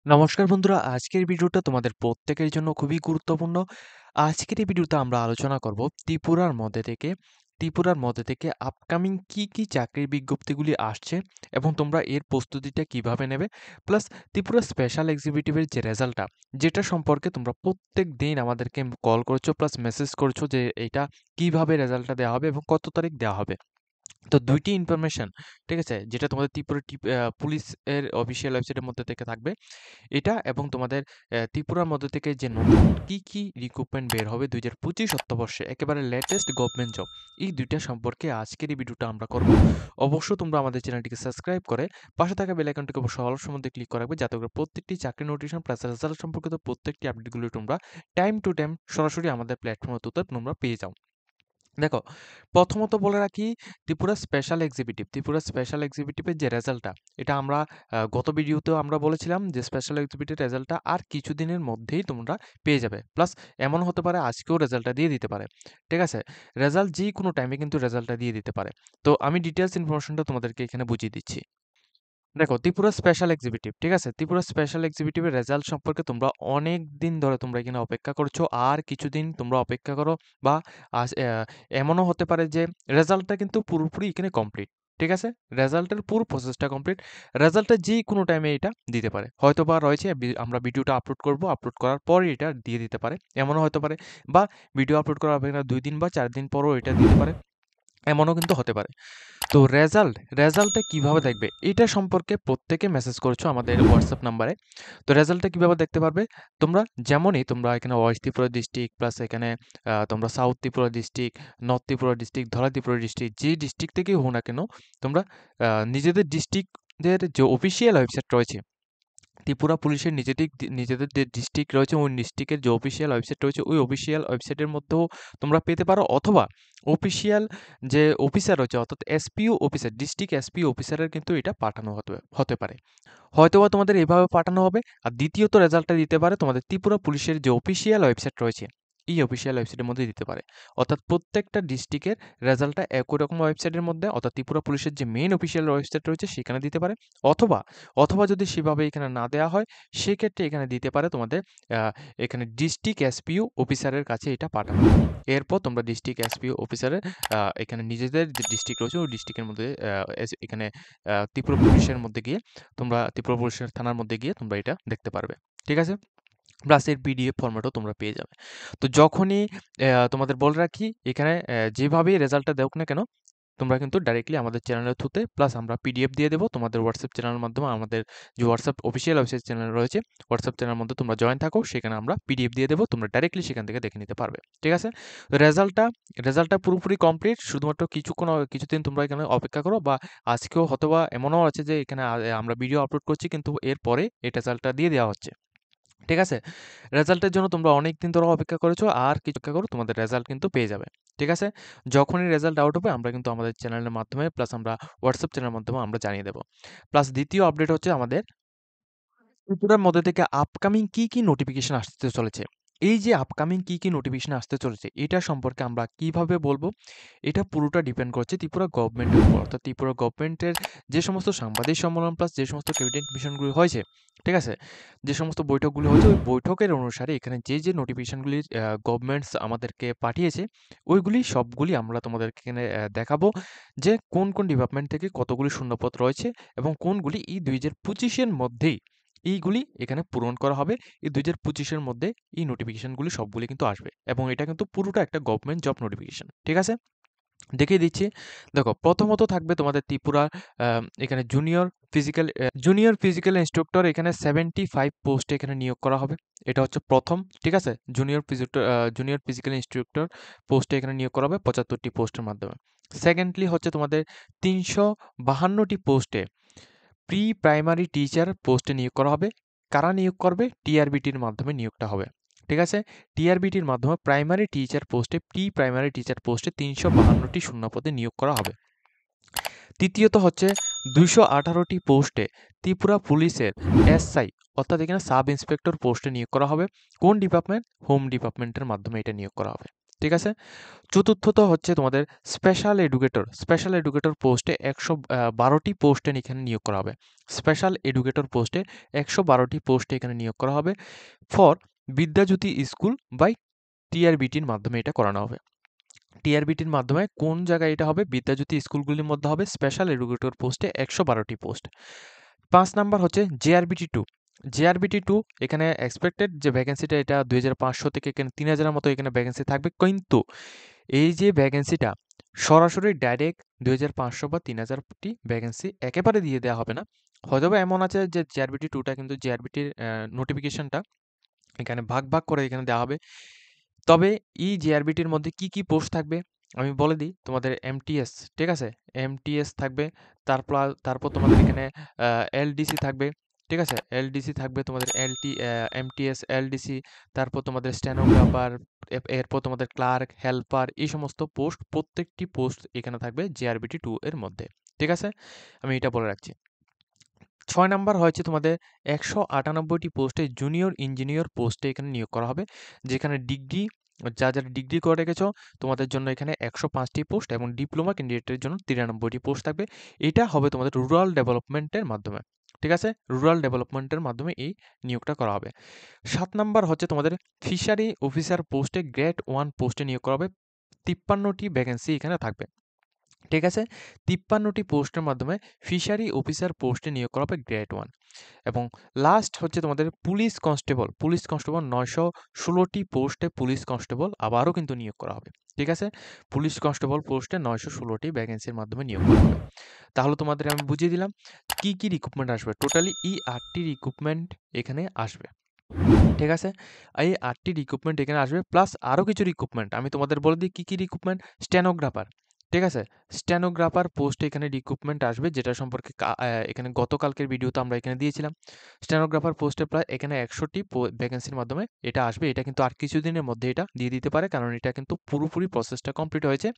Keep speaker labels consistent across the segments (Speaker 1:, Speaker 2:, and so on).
Speaker 1: নমস্কার বন্ধুরা, আজকের ভিডিওটা তোমাদের প্রত্যেকের জন্য খুবই গুরুত্বপূর্ণ। আজকের এই ভিডিওতে আমরা আলোচনা করব ত্রিপুরার মধ্যে থেকে আপকামিং কি চাকরির বিজ্ঞপ্তিগুলি আসছে এবং তোমরা এর প্রস্তুতিটা কিভাবে নেবে। প্লাস ত্রিপুরা স্পেশাল এক্সিকিউটিভের যে রেজাল্টটা, যেটা সম্পর্কে তোমরা প্রত্যেক দিন আমাদেরকে কল করছো প্লাস মেসেজ করছো যে এটা কিভাবে রেজাল্টটা দেওয়া হবে এবং কত তারিখ দেওয়া হবে। তো ২ টি ইনফরমেশন, ঠিক আছে? যেটা তোমাদের ত্রিপুরা পুলিশের অফিসিয়াল ওয়েবসাইটের মধ্যে থেকে থাকবে। এটা এবং তোমাদের ত্রিপুরার মধ্যে থেকে যে নতুন কি রিক্রুটমেন্ট বের হবে ২০২৫ অর্থবর্ষে একেবারে লেটেস্ট গভর্নমেন্ট জব, এই ২ টা সম্পর্কে আজকের এই ভিডিওটা আমরা করব। অবশ্যই তোমরা আমাদের চ্যানেলটিকে সাবস্ক্রাইব করে পাশে থাকা বেল আইকনটিকে অবশ্যই অল অপশন মধ্যে ক্লিক করে রাখবে, যাতে করে প্রত্যেকটি চাকরি নোটিফিকেশন প্লাস রেজাল্ট সম্পর্কিত প্রত্যেকটি আপডেটগুলো তোমরা টাইম টু টাইম সরাসরি আমাদের প্ল্যাটফর্মের থ্রুতে তোমরা পেয়ে যাও। দেখো, প্রথমত বলে রাখি, ত্রিপুরা স্পেশাল এক্সিকিউটিভের যে রেজাল্টটা, এটা আমরা গত ভিডিওতেও আমরা বলেছিলাম যে স্পেশাল এক্সিকিউটিভ রেজাল্টটা আর কিছুদিনের মধ্যেই তোমরা পেয়ে যাবে। প্লাস এমন হতে পারে আজকেও রেজাল্টটা দিয়ে দিতে পারে। ঠিক আছে? রেজাল্ট যে কোনো টাইমে কিন্তু রেজাল্টটা দিয়ে দিতে পারে। তো আমি ডিটেইলস ইনফরমেশনটা তোমাদেরকে এখানে বুঝিয়ে দিচ্ছি। দেখো, ত্রিপুরা স্পেশাল এক্সিকিউটিভ, ঠিক আছে? ত্রিপুরা স্পেশাল এক্সিকিউটিভের রেজাল্ট সম্পর্কে তোমরা অনেক দিন ধরে তোমরা এখানে অপেক্ষা করছো। আর কিছুদিন তোমরা অপেক্ষা করো, বা এমনও হতে পারে যে রেজাল্টটা কিন্তু পুরোপুরি এখানে কমপ্লিট। ঠিক আছে? রেজাল্টের পুরো প্রসেসটা কমপ্লিট। রেজাল্টটা যেকোনো টাইমে এটা দিতে পারে। হয়তোবা রয়েছে আমরা ভিডিওটা আপলোড করব, আপলোড করার পরই এটা দিয়ে দিতে পারে। এমনও হতে পারে, বা ভিডিও আপলোড করার ২ দিন বা ৪ দিন পরও এটা দিতে পারে। এমনও কিন্তু হতে পারে। তো রেজাল্টটা কিভাবে দেখবে? এটা সম্পর্কে প্রত্যেকে মেসেজ করেছো আমাদের হোয়াটসঅ্যাপ নাম্বারে। তো রেজাল্টটা কিভাবে দেখতে পারবে? তোমরা এখানে ওয়েস্ট ত্রিপুরা ডিস্ট্রিক্ট, প্লাস এখানে তোমরা south Tripura district, north Tripura district, Dhalai Tripura district, যে ডিস্ট্রিক্ট থেকেই হও না কেন, তোমরা নিজেদের ডিস্ট্রিক্টদের যে অফিসিয়াল ওয়েবসাইট রয়েছে, ত্রিপুরা পুলিশের নিজেদের যে ডিস্ট্রিক্ট রয়েছে, ওই ডিস্ট্রিক্টের যে অফিসিয়াল ওয়েবসাইট রয়েছে, ওই অফিসিয়াল ওয়েবসাইটের মধ্যেও তোমরা পেতে পারো, অথবা অফিসিয়াল যে অফিসার রয়েছে, অর্থাৎ এসপিও অফিসার, ডিস্ট্রিক্ট এসপি অফিসারের কিন্তু এটা পাঠানো হতে পারে। হয়তোবা তোমাদের এভাবে পাঠানো হবে। আর দ্বিতীয়ত রেজাল্টটা দিতে পারে তোমাদের ত্রিপুরা পুলিশের যে অফিসিয়াল ওয়েবসাইট রয়েছে, এই অফিসিয়াল ওয়েবসাইটের মধ্যে দিতে পারে। অর্থাৎ প্রত্যেকটা ডিস্ট্রিক্টের রেজাল্টটা একই রকম ওয়েবসাইটের মধ্যে, অর্থাৎ ত্রিপুরা পুলিশের যে মেইন অফিসিয়াল ওয়েবসাইট রয়েছে সেখানে দিতে পারে। অথবা অথবা যদি সেভাবে এখানে না দেওয়া হয়, সেক্ষেত্রে এখানে দিতে পারে তোমাদের আহ, এখানে ডিস্ট্রিক্ট এসপিও অফিসারের কাছে এটা পাঠানো হবে। এরপর তোমরা ডিস্ট্রিক্ট এসপিও অফিসারের এখানে নিজেদের যে ডিস্ট্রিক্ট রয়েছে, ওই ডিস্ট্রিক্টের মধ্যে এখানে ত্রিপুরা পুলিশের মধ্যে গিয়ে তোমরা ত্রিপুরা পুলিশের থানার মধ্যে গিয়ে তোমরা এটা দেখতে পারবে। ঠিক আছে? প্লাস এর পিডিএফ ফরম্যাটও তোমরা পেয়ে যাবে। তো যখনই তোমাদের বলে রাখি, এখানে যেভাবেই রেজাল্টটা দেউক না কেন, তোমরা কিন্তু ডাইরেক্টলি আমাদের চ্যানেলের থ্রুতে, প্লাস আমরা পিডিএফ দিয়ে দেবো তোমাদের হোয়াটসঅ্যাপ চ্যানেলের মাধ্যমে। আমাদের যে হোয়াটসঅ্যাপ অফিসিয়াল ওয়েবসাইট চ্যানেল রয়েছে, হোয়াটসঅ্যাপ চ্যানেলের মধ্যে তোমরা জয়েন থাকো, সেখানে আমরা পিডিএফ দিয়ে দেবো, তোমরা ডাইরেক্টলি সেখান থেকে দেখে নিতে পারবে। ঠিক আছে? তো রেজাল্টটা পুরোপুরি কমপ্লিট। শুধুমাত্র কিছুদিন তোমরা এখানে অপেক্ষা করো, বা আজকেও হয়তোবা এমনও আছে যে এখানে আমরা ভিডিও আপলোড করছি, কিন্তু এরপরে এই রেজাল্টটা দিয়ে দেওয়া হচ্ছে। ঠিক আছে? রেজাল্টের জন্য তোমরা অনেকদিন ধরে অপেক্ষা করেছো, আর কিছু অপেক্ষা করো, তোমাদের রেজাল্ট কিন্তু পেয়ে যাবে। ঠিক আছে? যখনই রেজাল্ট আউট হবে, আমরা কিন্তু আমাদের চ্যানেলের মাধ্যমে, প্লাস আমরা হোয়াটসঅ্যাপ চ্যানেলের মাধ্যমে আমরা জানিয়ে দেব। প্লাস দ্বিতীয় আপডেট হচ্ছে আমাদের ত্রিপুরার মধ্যে থেকে আপকামিং কি নোটিফিকেশন আসতে চলেছে। এই যে আপকামিং কি নোটিফিকেশন আসতে চলেছে, এটা সম্পর্কে আমরা কিভাবে বলবো? এটা পুরোটা ডিপেন্ড করছে ত্রিপুরা গভর্নমেন্টের উপর। অর্থাৎ ত্রিপুরা গভর্নমেন্টের যে সমস্ত সাংবাদিক সম্মেলন, প্লাস যে সমস্ত ক্যাবিনেট মিশনগুলি হয়েছে, ঠিক আছে? যে সমস্ত বৈঠকগুলো হয়েছে, ওই বৈঠকের অনুসারে এখানে যে নোটিফিকেশনগুলি গভর্নমেন্টস আমাদেরকে পাঠিয়েছে, ওইগুলি সবগুলি আমরা তোমাদেরকে এখানে দেখাবো, যে কোন ডিপার্টমেন্ট থেকে কতগুলি শূন্যপদ রয়েছে এবং কোনগুলি এই ২০২৫ এর মধ্যেই এইগুলি এখানে পূরণ করা হবে। এই ২০২৫ এর মধ্যে এই নোটিফিকেশনগুলি সবগুলি কিন্তু আসবে, এবং এটা কিন্তু পুরোটা একটা গভর্নমেন্ট জব নোটিফিকেশন। ঠিক আছে? দেখিয়ে দিচ্ছি। দেখো, প্রথমত থাকবে তোমাদের ত্রিপুরা এখানে জুনিয়র ফিজিক্যাল ইন্সট্রাক্টর, এখানে 75 পোস্টে এখানে নিয়োগ করা হবে। এটা হচ্ছে প্রথম। ঠিক আছে? জুনিয়র ফিজিক্যাল ইন্সট্রাক্টর পোস্টে এখানে নিয়োগ করা হবে ৭৫টি পোস্টের মাধ্যমে। সেকেন্ডলি হচ্ছে তোমাদের ৩৫২টি পোস্টে প্রি প্রাইমারি টিচার পোস্টে নিয়োগ করা হবে। কারা নিয়োগ করবে? টিআরবিটির মাধ্যমে নিয়োগটা হবে। ঠিক আছে? টিআরবিটির মাধ্যমে প্রি প্রাইমারি টিচার পোস্টে ৩৫২টি শূন্যপদে নিয়োগ করা হবে। তৃতীয়ত হচ্ছে ২১৮টি পোস্টে ত্রিপুরা পুলিশের এসআই, অর্থাৎ এখানে সাব ইন্সপেক্টর পোস্টে নিয়োগ করা হবে। কোন ডিপার্টমেন্ট? হোম ডিপার্টমেন্টের মাধ্যমে এটা নিয়োগ করা হবে। ঠিক আছে? চতুর্থত হচ্ছে তোমাদের স্পেশাল এডুকেটর পোস্টে ১১২টি পোস্টে এখানে নিয়োগ করা হবে। স্পেশাল এডুকেটর পোস্টে ১১২টি পোস্টে এখানে নিয়োগ করা হবে ফর বিদ্যাজ্যোতি স্কুল বাই টিআরবিটির মাধ্যমে এটা করানো হবে। টিআরবিটির মাধ্যমে কোন জায়গায় এটা হবে? বিদ্যাজ্যোতি স্কুলগুলির মধ্যে হবে স্পেশাল এডুকেটর পোস্টে ১১২টি পোস্ট। ৫ নাম্বার হচ্ছে জেআরবিটি 2। জেআরবিটি 2 এখানে এক্সপেক্টেড যে ভ্যাকেন্সিটা এটা ২৫০০ থেকে এখানে ৩,০০০ এর মতো এখানে ভ্যাকেন্সি থাকবে। কিন্তু এই যে ভ্যাকেন্সিটা সরাসরি ডাইরেক্ট ২৫০০ বা ৩,০০০টি ভ্যাকেন্সি একেবারে দিয়ে দেওয়া হবে না। হয়তোবা এমন আছে যে জেআরবিটি 2 টা কিন্তু জেআরবিটির নোটিফিকেশনটা এখানে ভাগ করে এখানে দেওয়া হবে। তবে এই জেআরবিটির মধ্যে কি পোস্ট থাকবে আমি বলে দিই। তোমাদের এমটিএস, ঠিক আছে? এমটিএস থাকবে। তারপর তোমাদের এখানে এলডিসি থাকবে, ঠিক আছে? এলডিসি থাকবে তোমাদের এমটিএস, এলডিসি, তারপর তোমাদের স্টেনোগ্রাফার, এরপর তোমাদের ক্লার্ক, হেল্পার, এই সমস্ত পোস্ট প্রত্যেকটি পোস্ট এখানে থাকবে জেআরবিটি 2 এর মধ্যে। ঠিক আছে? আমি এটা বলে রাখছি। ৬ নাম্বার হচ্ছে তোমাদের ১৯৮টি পোস্টে জুনিয়র ইঞ্জিনিয়র পোস্টে এখানে নিয়োগ করা হবে। যেখানে যারা ডিগ্রি করে রেখেছো তোমাদের জন্য এখানে ১০৫টি পোস্ট এবং ডিপ্লোমা ক্যান্ডিডেটের জন্য ৯৩টি পোস্ট থাকবে। এটা হবে তোমাদের রুরাল ডেভেলপমেন্টের মাধ্যমে। ঠিক আছে? রুরাল ডেভেলপমেন্টের মাধ্যমে এই নিয়োগটা করা হবে। ৭ নাম্বার হচ্ছে তোমাদের ফিশারি অফিসার পোস্টে গ্রেড 1 পোস্টে নিয়োগ করা হবে। ৫৩টি ভ্যাকেন্সি এখানে থাকবে। ঠিক আছে? ৫৩টি পোস্টের মাধ্যমে ফিশারি অফিসার পোস্টে নিয়োগ করা হবে গ্রেড 1। এবং লাস্ট হচ্ছে তোমাদের পুলিশ কনস্টেবল ৯১৬টি পোস্টে পুলিশ কনস্টেবল আবারও কিন্তু নিয়োগ করা হবে। ঠিক আছে? পুলিশ কনস্টেবল পোস্টে ৯১৬টি ভ্যাকেন্সির মাধ্যমে নিয়োগ করা হবে। তাহলে তোমাদের আমি বুঝিয়ে দিলাম কি রিক্রুটমেন্ট আসবে। টোটালি এই ৮টি রিক্রুটমেন্ট এখানে আসবে। ঠিক আছে? এই ৮টি রিক্রুটমেন্ট এখানে আসবে প্লাস আরও কিছু রিক্রুটমেন্ট আমি তোমাদের বলে দিই কি রিক্রুটমেন্ট। স্টেনোগ্রাফার, ঠিক আছে? স্টেনোগ্রাফার পোস্টে এখানে রিক্রুটমেন্ট আসবে যেটা সম্পর্কে এখানে গতকালকের ভিডিওতে আমরা এখানে দিয়েছিলাম। স্টেনোগ্রাফার পোস্টে প্রায় এখানে ১০০টি ভ্যাকেন্সির মাধ্যমে এটা আসবে। এটা কিন্তু আর কিছুদিনের মধ্যে এটা দিয়ে দিতে পারে কারণ এটা কিন্তু পুরোপুরি প্রসেসটা কমপ্লিট হয়েছে।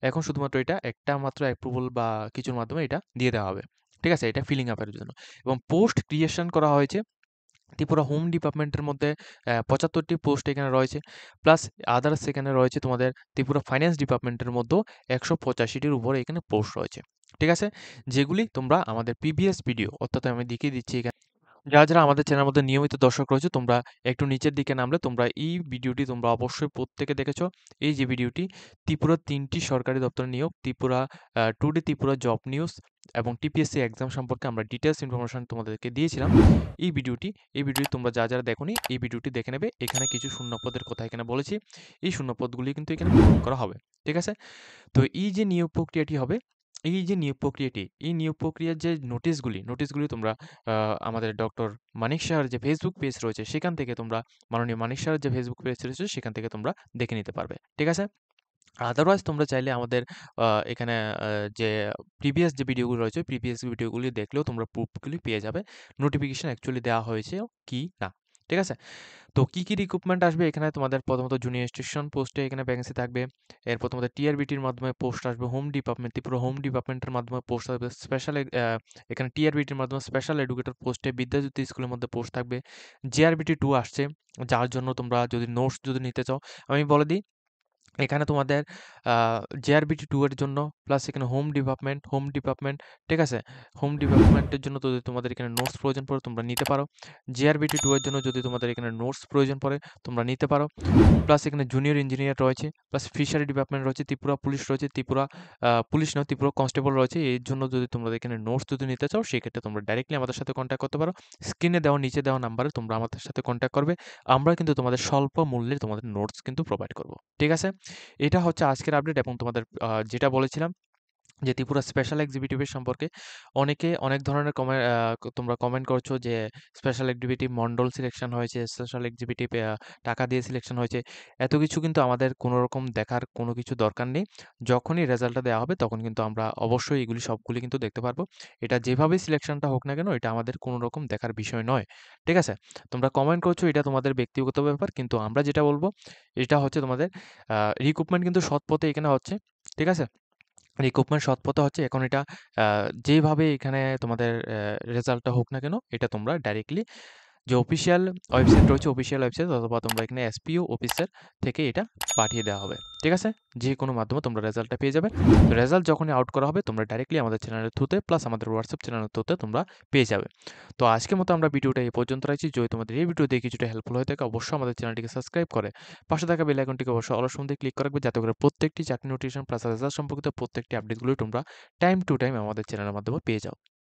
Speaker 1: এখন শুধুমাত্র এটা একটা মাত্র অ্যাপ্রুভাল বা কিছুর মাধ্যমে এটা দিয়ে দেওয়া হবে। ঠিক আছে? এটা ফিলিং আপ এর জন্য। এবং পোস্ট ক্রিয়েশন করা হয়েছে ত্রিপুরা হোম ডিপার্টমেন্টের মধ্যে ৭৫টি পোস্ট এখানে রয়েছে। প্লাস আদার্স এখানে রয়েছে তোমাদের ত্রিপুরা ফাইন্যান্স ডিপার্টমেন্টের মধ্যেও ১৮৫টির উপরে এখানে পোস্ট রয়েছে। ঠিক আছে? যেগুলি তোমরা আমাদের প্রিভিয়াস ভিডিও অর্থাৎ আমি দেখিয়ে দিচ্ছি এখানে। যারা আমাদের চ্যানেলের মধ্যে নিয়মিত দর্শক রয়েছে তোমরা একটু নিচের দিকে নামলে তোমরা এই ভিডিওটি তোমরা অবশ্যই প্রত্যেকে দেখেছো। এই যে ভিডিওটি ত্রিপুরার ৩টি সরকারি দপ্তরে নিয়োগ, টুডে ত্রিপুরা জব নিউজ এবং টিপিএসসি এক্সাম সম্পর্কে আমরা ডিটেইলস ইনফরমেশন তোমাদেরকে দিয়েছিলাম। এই ভিডিওটি তোমরা যারা দেখোনি এই ভিডিওটি দেখে নেবে। এখানে কিছু শূন্যপদের কথা এখানে বলেছি। এই শূন্যপদগুলি কিন্তু এখানে পূরণ করা হবে। ঠিক আছে? তো এই যে নিয়োগ প্রক্রিয়াটি হবে, এই নিয়োগ প্রক্রিয়ার যে নোটিশগুলি তোমরা আমাদের ডক্টর মানিক সাহার যে ফেসবুক পেজ রয়েছে সেখান থেকে তোমরা মাননীয় মানিক সাহার যে ফেসবুক পেজ রয়েছে সেখান থেকে তোমরা দেখে নিতে পারবে। ঠিক আছে? আদারওয়াইজ তোমরা চাইলে আমাদের আ এখানে যে প্রিভিয়াস যে ভিডিওগুলো রয়েছে প্রিভিয়াস ভিডিওগুলি দেখলেও তোমরা প্রুফগুলি পেয়ে যাবে। নোটিফিকেশন অ্যাকচুয়ালি দেওয়া হয়েছে কি না। ঠিক আছে? তো রিক্রুটমেন্ট আসবে এখানে তোমাদের প্রথমত জুনিয়র স্টেশন পোস্টে এখানে ভ্যাকেন্সি থাকবে। এরপর তোমাদের টিআরবিটির মাধ্যমে পোস্ট আসবে হোম ডিপার্টমেন্ট, ত্রিপুরা হোম ডিপার্টমেন্টের মাধ্যমে পোস্ট আসবে এখানে টিআরবিটির মাধ্যমে স্পেশাল এডুকেটর পোস্টে বিদ্যাজ্যোতি স্কুলের মধ্যে পোস্ট থাকবে। জেআরবিটি 2 আসছে যার জন্য তোমরা যদি নোটস নিতে চাও আমি বলে দিই এখানে তোমাদের আ জেআরবিটি 2 এর জন্য প্লাস এখানে হোম ডিপার্টমেন্ট, ঠিক আছে? হোম ডিপার্টমেন্টের জন্য যদি তোমাদের এখানে নোটস প্রয়োজন পড়ে তোমরা নিতে পারো। জেআরবিটি 2 এর জন্য যদি তোমাদের এখানে নোটস প্রয়োজন পড়ে তোমরা নিতে পারো। প্লাস এখানে জুনিয়র ইঞ্জিনিয়ার রয়েছে, প্লাস ফিশারি ডিপার্টমেন্ট রয়েছে, ত্রিপুরা পুলিশ রয়েছে, পুলিশ নয় ত্রিপুরা কনস্টেবল রয়েছে। এর জন্য যদি তোমরা এখানে নোটস নিতে চাও সেক্ষেত্রে তোমরা ডাইরেক্টলি আমাদের সাথে কনট্যাক্ট করতে পারো। স্ক্রিনে দেওয়া নিচে দেওয়া নাম্বারে তোমরা আমাদের সাথে কনট্যাক্ট করবে। আমরা কিন্তু তোমাদের স্বল্প মূল্যে তোমাদের নোটস কিন্তু প্রোভাইড করব। ঠিক আছে? এটা হচ্ছে আজকের আপডেট এবং তোমাদের যেটা বলেছিলাম যে ত্রিপুরা স্পেশাল এক্সিকিউটিভের সম্পর্কে অনেকে অনেক ধরনের তোমরা কমেন্ট করছো যে স্পেশাল এক্সিকিউটিভ মন্ডল সিলেকশন হয়েছে, স্পেশাল এক্সিকিউটিভ টাকা দিয়ে সিলেকশন হয়েছে। এত কিছু কিন্তু আমাদের কোনো রকম দেখার কোনো কিছু দরকার নেই। যখনই রেজাল্টটা দেওয়া হবে তখন কিন্তু আমরা অবশ্যই এগুলি সবগুলি কিন্তু দেখতে পারবো। এটা যেভাবেই সিলেকশনটা হোক না কেন এটা আমাদের কোনো রকম দেখার বিষয় নয়। ঠিক আছে? তোমরা কমেন্ট করছো এটা তোমাদের ব্যক্তিগত ব্যাপার। কিন্তু আমরা যেটা বলব এটা হচ্ছে তোমাদের রিক্রুটমেন্ট কিন্তু সৎ পথে এখানে হচ্ছে। ঠিক আছে? রিক্রুটমেন্ট সৎ পথে হচ্ছে। এখন এটা যেইভাবে এখানে তোমাদের রেজাল্টটা হোক না কেন এটা তোমরা ডাইরেক্টলি যে অফিসিয়াল ওয়েবসাইট রয়েছে, অফিসিয়াল ওয়েবসাইট অথবা তোমরা এখানে এসপিও অফিসের থেকে এটা পাঠিয়ে দেওয়া হবে। ঠিক আছে? যে কোনো মাধ্যমে তোমরা রেজাল্টটা পেয়ে যাবে। তো রেজাল্ট যখনই আউট করা হবে তোমরা ডাইরেক্টলি আমাদের চ্যানেলের থ্রুতে প্লাস আমাদের হোয়াটসঅ্যাপ চ্যানেলের থ্রুতে তোমরা পেয়ে যাবে। তো আজকের মতো আমরা ভিডিওটা এই পর্যন্ত রাখছি। যদি তোমাদের এই ভিডিও দেখে কিছুটা হেল্পফুল হয়ে থাকে অবশ্যই আমাদের চ্যানেলটিকে সাবস্ক্রাইব করে পাশে থাকা বেল আইকনটিকে অবশ্যই অল অপশন দিয়ে ক্লিক করে রাখবে, যাতে করে প্রত্যেকটি চাকরি নোটিফিকেশন প্লাস রেজাল্ট সম্পর্কিত প্রত্যেকটি আপডেটগুলোই তোমরা টাইম টু টাইম আমাদের চ্যানেলের মাধ্যমে পেয়ে যাও।